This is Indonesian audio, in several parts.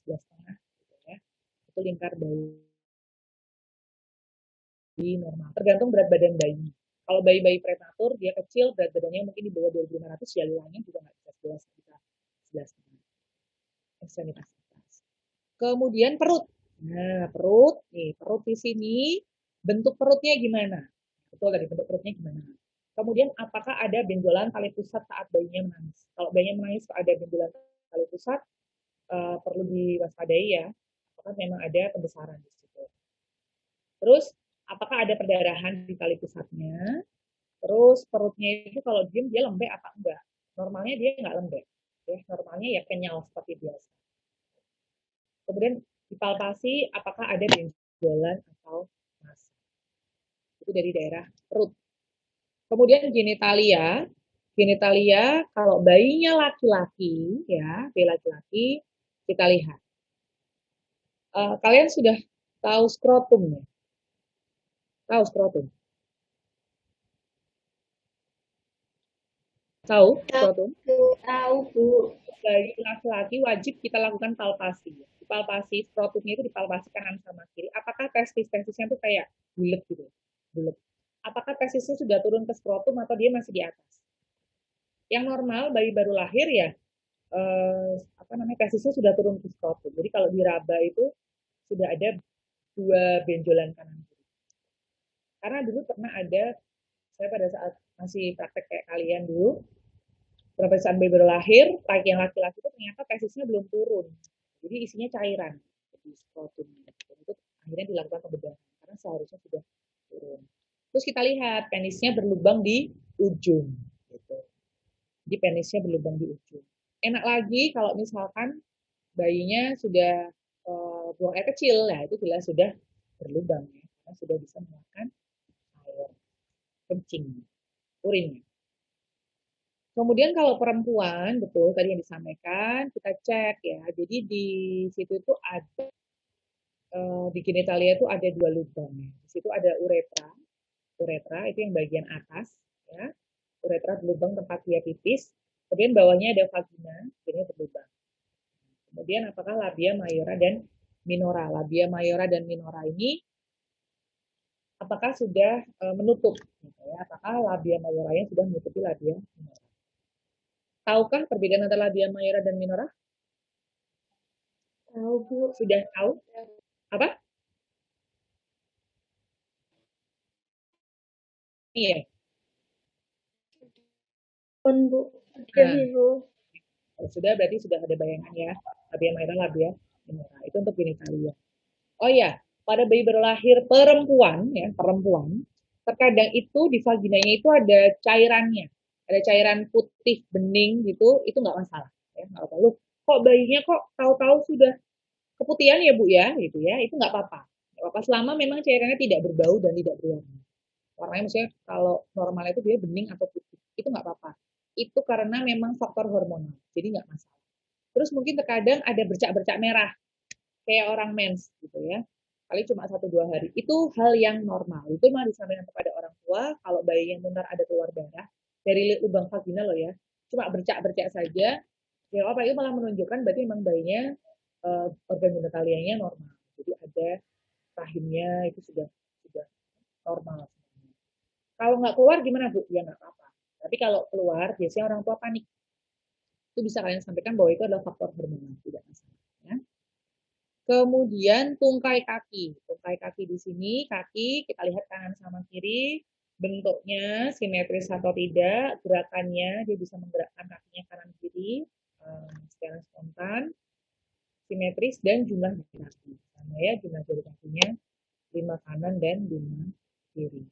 11,5 gitu ya. Itu lingkar bayi normal. Tergantung berat badan bayi. Kalau bayi-bayi prematur dia kecil, berat badannya mungkin di bawah 2.500, ya lilangnya juga nggak bisa 11, bisa 11,5 ekstremitas atas. Kemudian perut. Nah, perut, nih perut di sini bentuk perutnya gimana? Betul tadi, bentuk perutnya gimana? Kemudian apakah ada benjolan tali pusat saat bayinya menangis? Kalau bayinya menangis ada benjolan tali pusat, perlu diwaspadai ya. Apakah memang ada pembesaran di situ? Terus apakah ada perdarahan di tali pusatnya? Terus perutnya itu kalau diem dia lembek apa enggak? Normalnya dia enggak lembek. Ya, normalnya ya kenyal seperti biasa. Kemudian dipalpasi apakah ada benjolan atau massa. Itu dari daerah perut. Kemudian genitalia. Genitalia kalau bayinya laki-laki ya, bayi laki-laki kita lihat. Kalian sudah tahu skrotum ya? Tahu skrotum? Tahu skrotum? Tahu, Bu. Bagi laki-laki wajib kita lakukan palpasi. Palpasi skrotumnya itu dipalpasi kanan sama kiri. Apakah testisnya itu kayak bulat gitu? Bulat. Apakah testisnya sudah turun ke skrotum atau dia masih di atas? Yang normal bayi baru lahir ya testisnya sudah turun ke skrotum. Jadi kalau diraba itu sudah ada dua benjolan kanan kiri. Karena dulu pernah ada saya pada saat masih praktek kayak kalian dulu, pada saat bayi baru lahir, yang laki-laki itu ternyata testisnya belum turun. Jadi isinya cairan di skrotum. Dan itu akhirnya dilakukan pembedahan karena seharusnya sudah turun. Terus kita lihat penisnya berlubang di ujung. Gitu. Jadi penisnya berlubang di ujung. Enak lagi kalau misalkan bayinya sudah buang air kecil, ya itu jelas sudah berlubang ya, karena sudah bisa mengeluarkan air kencing, urinnya. Kemudian kalau perempuan, betul tadi yang disampaikan, kita cek ya. Jadi di situ itu ada di genitalia itu ada dua lubang. Ya. Di situ ada uretra. Uretra itu yang bagian atas ya. Uretra berlubang tempat dia pipis. Kemudian bawahnya ada vagina, ini berlubang. Kemudian apakah labia mayora dan minora? Labia mayora dan minora ini apakah sudah menutup? Gitu ya? Apakah labia mayoranya sudah menutupi labia minora? Tahukah perbedaan antara labia mayora dan minora? Tahu, Bu. Sudah tahu? Apa? Iya. Bu. Nah, Jadi, Bu. sudah berarti sudah ada bayangan ya. Labia mayora, labia minora. Itu untuk genitalia. Oh ya, pada bayi berlahir perempuan ya, perempuan, terkadang itu di vaginanya itu ada cairannya. Ada cairan putih bening gitu, itu nggak masalah ya, nggak apa-apa. Loh, kok bayinya kok tahu-tahu sudah keputihan ya Bu ya, gitu ya, itu nggak apa-apa. Nggak apa-apa selama memang cairannya tidak berbau dan tidak berwarna. Warnanya misalnya kalau normal itu dia bening atau putih, itu nggak apa-apa. Itu karena memang faktor hormonal, jadi nggak masalah. Terus mungkin terkadang ada bercak-bercak merah, kayak orang mens gitu ya. Kali cuma 1-2 hari. Itu hal yang normal. Itu memang disampaikan kepada orang tua kalau bayi yang benar ada keluar darah dari lubang vagina loh ya. Cuma bercak-bercak saja. Ya apa itu malah menunjukkan berarti memang bayinya organ genitalianya normal. Jadi ada rahimnya itu sudah normal. Kalau nggak keluar gimana Bu? Ya nggak apa-apa. Tapi kalau keluar biasanya orang tua panik. Itu bisa kalian sampaikan bahwa itu adalah faktor hormonal, tidak masalah. Ya. Kemudian tungkai kaki. Tungkai kaki di sini, kaki kita lihat kanan sama kiri, bentuknya simetris atau tidak, gerakannya dia bisa menggerakkan kakinya kanan kiri secara spontan, simetris dan jumlah jari kaki. Sama ya, jumlah jari kakinya 5 kanan dan 5 kiri.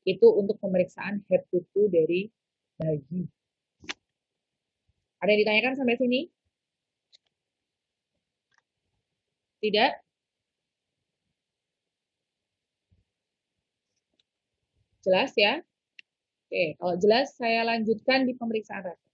Itu untuk pemeriksaan head to toe dari bayi. Ada yang ditanyakan sampai sini? Tidak? Jelas ya? Oke, kalau jelas saya lanjutkan di pemeriksaan rasa.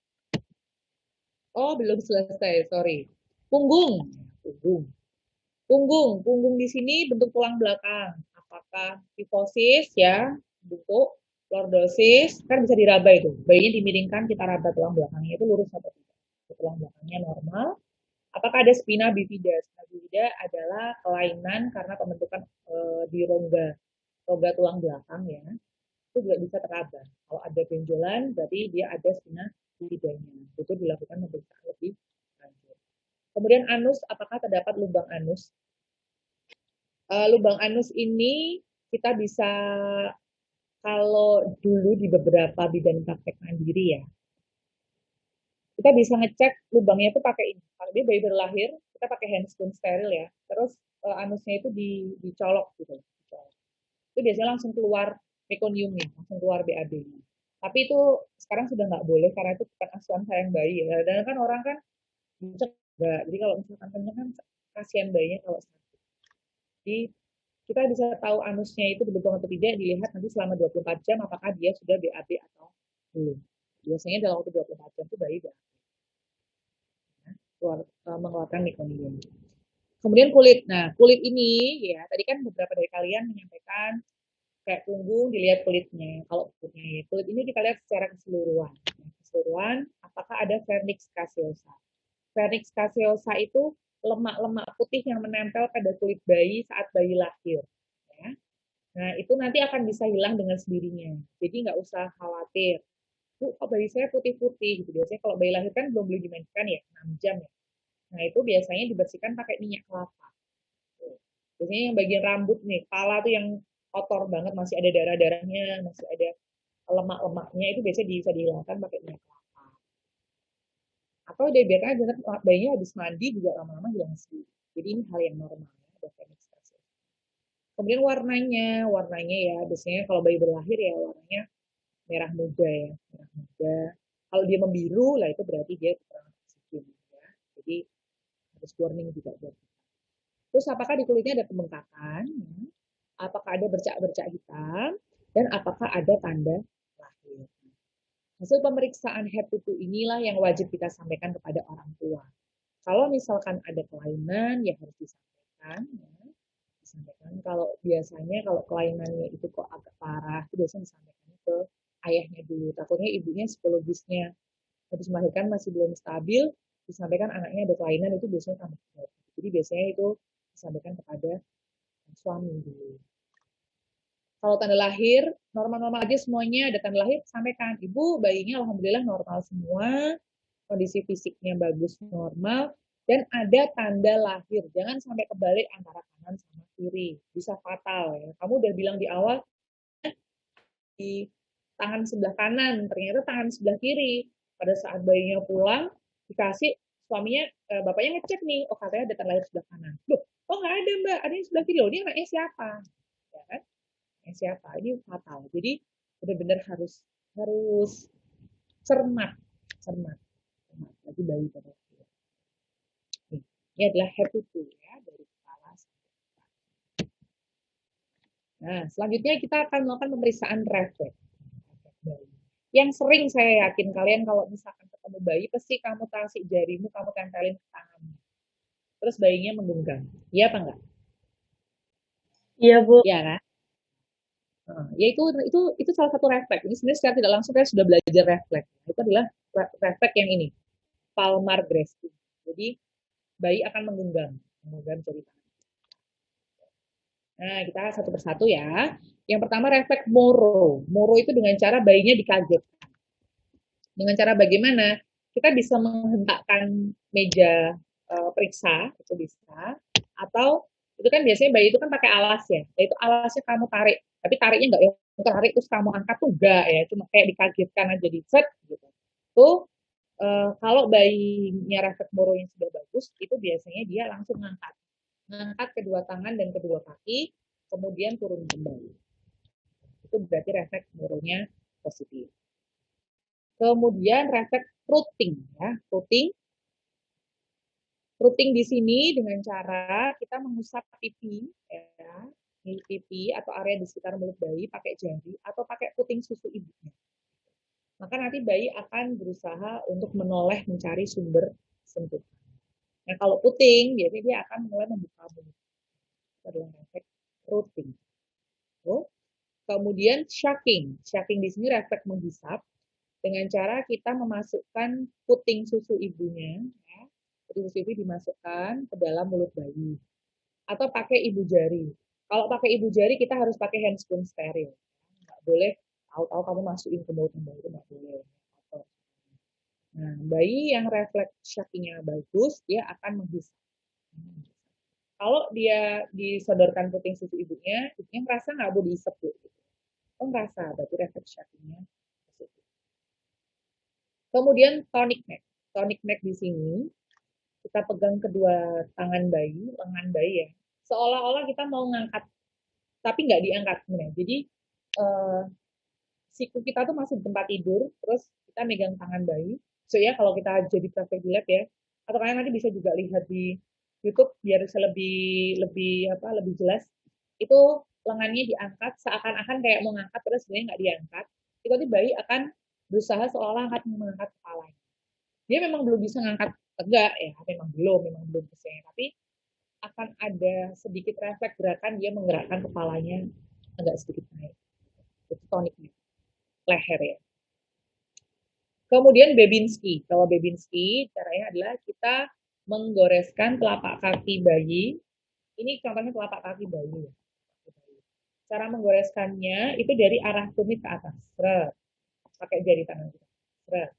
Oh, belum selesai, sorry. Punggung. Punggung. Punggung di sini bentuk tulang belakang. Apakah kifosis ya, bentuk lordosis, kan bisa diraba itu. Bayinya dimiringkan, kita raba tulang belakangnya itu lurus atau tidak. Tulang belakangnya normal, Apakah ada spina bifida? Spina bifida adalah kelainan karena pembentukan di rongga tulang belakang ya. Itu juga bisa teraba. Kalau ada benjolan, berarti dia ada spina bifidanya. Itu dilakukan pemeriksaan lebih lanjut. Kemudian anus, apakah terdapat lubang anus? Lubang anus ini kita bisa, kalau dulu di beberapa bidan praktek mandiri ya, kita bisa ngecek lubangnya itu pakai ini. Kalau dia bayi berlahir, kita pakai handscoon steril ya. Terus anusnya itu dicolok gitu. Dicolok. Itu biasanya langsung keluar mekoniumnya, langsung keluar BAB-nya. Tapi itu sekarang sudah nggak boleh karena itu bukan asuhan sayang bayi ya. Dan kan orang kan ngecek nggak. Jadi kalau misalkan kenyang kan kasihan bayinya kalau sakit. Jadi kita bisa tahu anusnya itu dibentuk atau tidak dilihat nanti selama 24 jam apakah dia sudah BAB atau belum. Biasanya dalam waktu 24 jam itu bayi BAB. Mengeluarkan mekonium. Kemudian kulit. Nah, kulit ini ya, tadi kan beberapa dari kalian menyampaikan kayak punggung dilihat kulitnya. Kalau kulitnya, kulit ini kita lihat secara keseluruhan. Keseluruhan, apakah ada vernix caseosa? Vernix caseosa itu lemak-lemak putih yang menempel pada kulit bayi saat bayi lahir. Ya. Nah, itu nanti akan bisa hilang dengan sendirinya. Jadi nggak usah khawatir. Bu, kok bayi saya putih-putih gitu. Biasanya kalau bayi lahir kan belum boleh dimandikan ya, 6 jam ya. Nah, itu biasanya dibersihkan pakai minyak kelapa. Biasanya yang bagian rambut nih, kepala tuh yang kotor banget, masih ada darah-darahnya, masih ada lemak-lemaknya, itu biasanya bisa dihilangkan pakai minyak kelapa. Atau dia biarkan aja, bayinya habis mandi juga lama-lama hilang sendiri. Jadi ini hal yang normal ya, kemudian warnanya ya, biasanya kalau bayi berlahir ya warnanya merah muda ya, merah muda. Kalau dia membiru lah itu berarti dia kekurangan oksigen ya. Jadi harus warning juga buat. Terus apakah di kulitnya ada pembengkakan? Apakah ada bercak-bercak hitam? Dan apakah ada tanda lahir? Hasil pemeriksaan HEP2 inilah yang wajib kita sampaikan kepada orang tua. Kalau misalkan ada kelainan, ya harus disampaikan. Ya. Disampaikan. Kalau biasanya kalau kelainannya itu kok agak parah, itu biasanya disampaikan ke ayahnya dulu. Takutnya ibunya psikologisnya habis melahirkan masih belum stabil, disampaikan anaknya ada kelainan itu biasanya tambah berat. Jadi biasanya itu disampaikan kepada suami dulu. Kalau tanda lahir, normal-normal aja semuanya, ada tanda lahir, sampaikan. Ibu, bayinya alhamdulillah normal semua, kondisi fisiknya bagus, normal, dan ada tanda lahir. Jangan sampai kebalik antara kanan sama kiri. Bisa fatal ya. Kamu udah bilang di awal, di tangan sebelah kanan, ternyata tangan sebelah kiri. Pada saat bayinya pulang, dikasih suaminya, bapaknya ngecek nih, oh katanya ada tanda lahir sebelah kanan. Loh, oh nggak ada mbak, ada yang sebelah kiri. Loh, ini anaknya siapa? Ya kan? Siapa ini fatal. Jadi benar-benar harus harus cermat, cermat, cermat. Lagi bayi pada ini adalah head to toe ya dari kepala. Nah, selanjutnya kita akan melakukan pemeriksaan refleks. Yang sering saya yakin kalian kalau misalkan ketemu bayi, pasti kamu tarik jarimu, kamu tempelin ke tangannya. Terus bayinya menggenggam. Iya apa enggak? Iya, Bu. Iya kan? Ya itu salah satu refleks. Ini sebenarnya secara tidak langsung saya sudah belajar refleks. Itu adalah refleks yang ini, palmar grasping. Jadi bayi akan menggenggam jari tangan. Nah, kita satu persatu ya. Yang pertama refleks moro. Moro itu dengan cara bayinya dikagetkan. Dengan cara bagaimana? Kita bisa menghentakkan meja periksa, itu bisa. Atau itu kan biasanya bayi itu kan pakai alas ya. Itu alasnya kamu tarik, tapi tariknya enggak ya tarik terus kamu angkat tuh enggak ya, cuma kayak dikagetkan aja di set gitu. Tuh kalau bayinya refleks moro yang sudah bagus, itu biasanya dia langsung ngangkat kedua tangan dan kedua kaki, kemudian turun kembali. Itu berarti refleks moronya positif. Kemudian refleks rooting ya, rooting di sini dengan cara kita mengusap pipi ya, pipi atau area di sekitar mulut bayi pakai jari atau pakai puting susu ibunya. Maka nanti bayi akan berusaha untuk menoleh mencari sumber sentuhan. Nah, kalau puting, jadi dia akan mulai membuka mulut. Itu adalah refleks rooting. Oh. Kemudian shaking. Shaking di sini refleks menghisap dengan cara kita memasukkan puting susu ibunya, ya, putih susu ibu dimasukkan ke dalam mulut bayi atau pakai ibu jari. Kalau pakai ibu jari kita harus pakai handscoon steril. Nggak boleh tahu-tahu kamu masukin ke mulut bayi, itu nggak boleh. Nah, bayi yang refleks shaking-nya bagus, dia akan menghisap. Kalau dia disodorkan puting susu ibunya, ibunya merasa nggak boleh dihisap, Bu. Oh, merasa, berarti refleks shaking-nya positif. Kemudian tonic neck. Tonic neck di sini, kita pegang kedua tangan bayi, lengan bayi ya. Seolah-olah kita mau ngangkat, tapi nggak diangkat sebenarnya. Jadi, siku kita tuh masih di tempat tidur, terus kita megang tangan bayi. So ya kalau kita jadi praktek di lab ya, atau kalian nanti bisa juga lihat di YouTube biar bisa lebih jelas. Itu lengannya diangkat seakan-akan kayak mau ngangkat terus sebenarnya nggak diangkat. Itu nanti bayi akan berusaha seolah mengangkat kepalanya. Dia memang belum bisa ngangkat tegak ya, memang belum bisa. Tapi akan ada sedikit refleks gerakan dia menggerakkan kepalanya agak sedikit naik. Itu toniknya leher ya. Kemudian Babinski. Kalau Babinski, caranya adalah kita menggoreskan telapak kaki bayi. Ini contohnya telapak kaki bayi. Cara menggoreskannya itu dari arah tumit ke atas. Seret. Pakai jari tangan kita. Seret.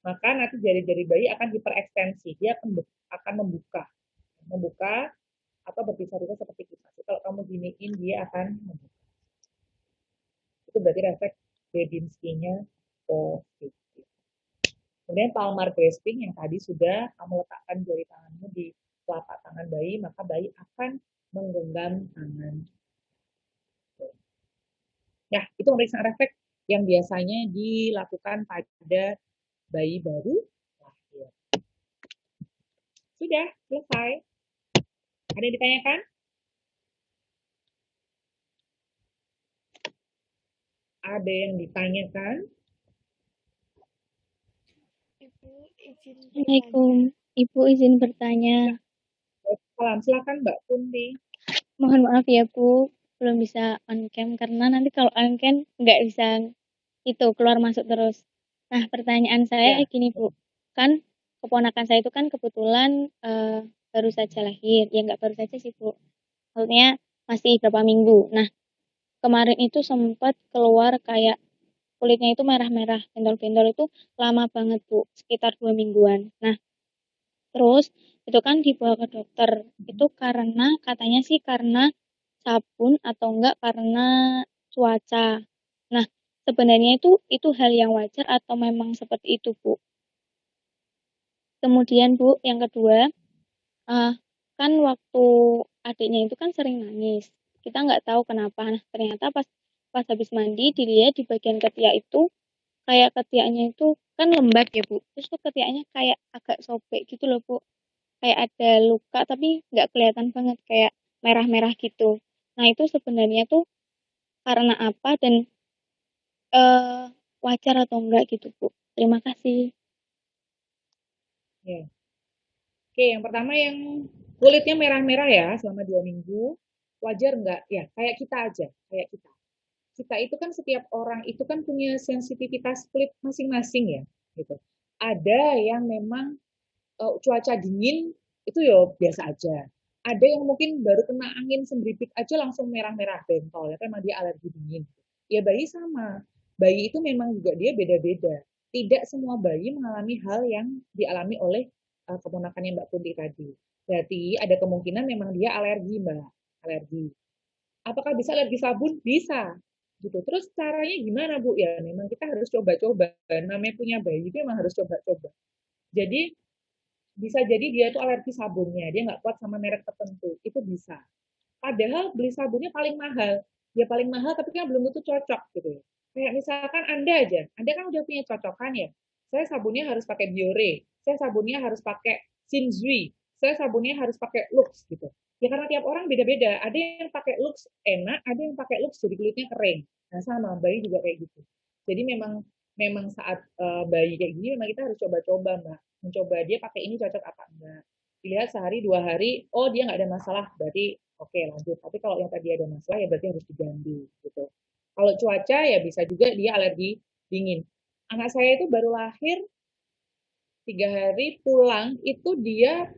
Maka nanti jari-jari bayi akan hiperekstensi. Dia akan membuka. Membuka atau berpisah-pisah seperti kita. Kalau kamu giniin, dia akan membuka. Itu berarti refleks Babinski-nya positif. Kemudian palmar grasping yang tadi sudah kamu letakkan jari tanganmu di telapak tangan bayi, maka bayi akan menggenggam tangan. Nah, itu pemeriksaan refleks yang biasanya dilakukan pada bayi baru lahir. Sudah, selesai. Ada yang ditanyakan? Ada yang ditanyakan? Assalamualaikum, Ibu izin bertanya. Salam, silakan Mbak Kunti. Mohon maaf ya Bu, belum bisa on cam karena nanti kalau on cam nggak bisa itu keluar masuk terus. Nah pertanyaan saya Ya. gini Bu, kan keponakan saya itu kan kebetulan baru saja lahir, ya nggak baru saja sih Bu, maksudnya masih beberapa minggu. Nah kemarin itu sempat keluar kayak kulitnya itu merah-merah, bentol-bentol itu lama banget Bu, sekitar 2 mingguan. Nah terus itu kan dibawa ke dokter. Itu karena katanya sih karena sabun atau enggak karena cuaca. Nah, sebenarnya itu hal yang wajar atau memang seperti itu, Bu? Kemudian, Bu, yang kedua, eh, kan waktu adiknya itu kan sering nangis. Kita nggak tahu kenapa. Nah, ternyata pas pas habis mandi dilihat di bagian ketiak itu kayak ketiaknya itu kan lembab ya, Bu. Terus tuh ketiaknya kayak agak sobek gitu loh, Bu. Kayak ada luka tapi nggak kelihatan banget kayak merah-merah gitu. Nah itu sebenarnya tuh karena apa dan eh wajar atau enggak gitu Bu. Terima kasih. Ya. Oke, yang pertama yang kulitnya merah-merah ya selama 2 minggu, wajar nggak? Ya, kayak kita aja, kayak kita. Kita itu kan setiap orang itu kan punya sensitivitas kulit masing-masing ya, gitu. Ada yang memang cuaca dingin itu ya biasa aja. Ada yang mungkin baru kena angin sembripik aja langsung merah-merah bentol ya, kan memang dia alergi dingin. Ya bayi sama. Bayi itu memang juga dia beda-beda. Tidak semua bayi mengalami hal yang dialami oleh keponakannya Mbak Kunti tadi. Berarti ada kemungkinan memang dia alergi, Mbak. Alergi. Apakah bisa alergi sabun? Bisa. Gitu. Terus caranya gimana, Bu? Ya memang kita harus coba-coba. Namanya punya bayi itu memang harus coba-coba. Jadi bisa jadi dia tuh alergi sabunnya, dia nggak kuat sama merek tertentu, itu bisa. Padahal beli sabunnya paling mahal, dia paling mahal tapi kan belum tentu cocok gitu ya. Kayak misalkan Anda aja, Anda kan udah punya cocokan ya. Saya sabunnya harus pakai Biore, saya sabunnya harus pakai Shinzui, saya sabunnya harus pakai Lux gitu. Ya karena tiap orang beda-beda. Ada yang pakai Lux enak, ada yang pakai Lux jadi kulitnya kering. Nah sama bayi juga kayak gitu. Jadi memang memang saat bayi kayak gini memang kita harus coba-coba mbak, mencoba dia pakai ini cocok apa enggak. Dilihat sehari 2 hari, oh dia nggak ada masalah, berarti oke lanjut. Tapi kalau yang tadi ada masalah ya berarti harus diganti gitu. Kalau cuaca ya bisa juga dia alergi dingin. Anak saya itu baru lahir 3 hari pulang itu dia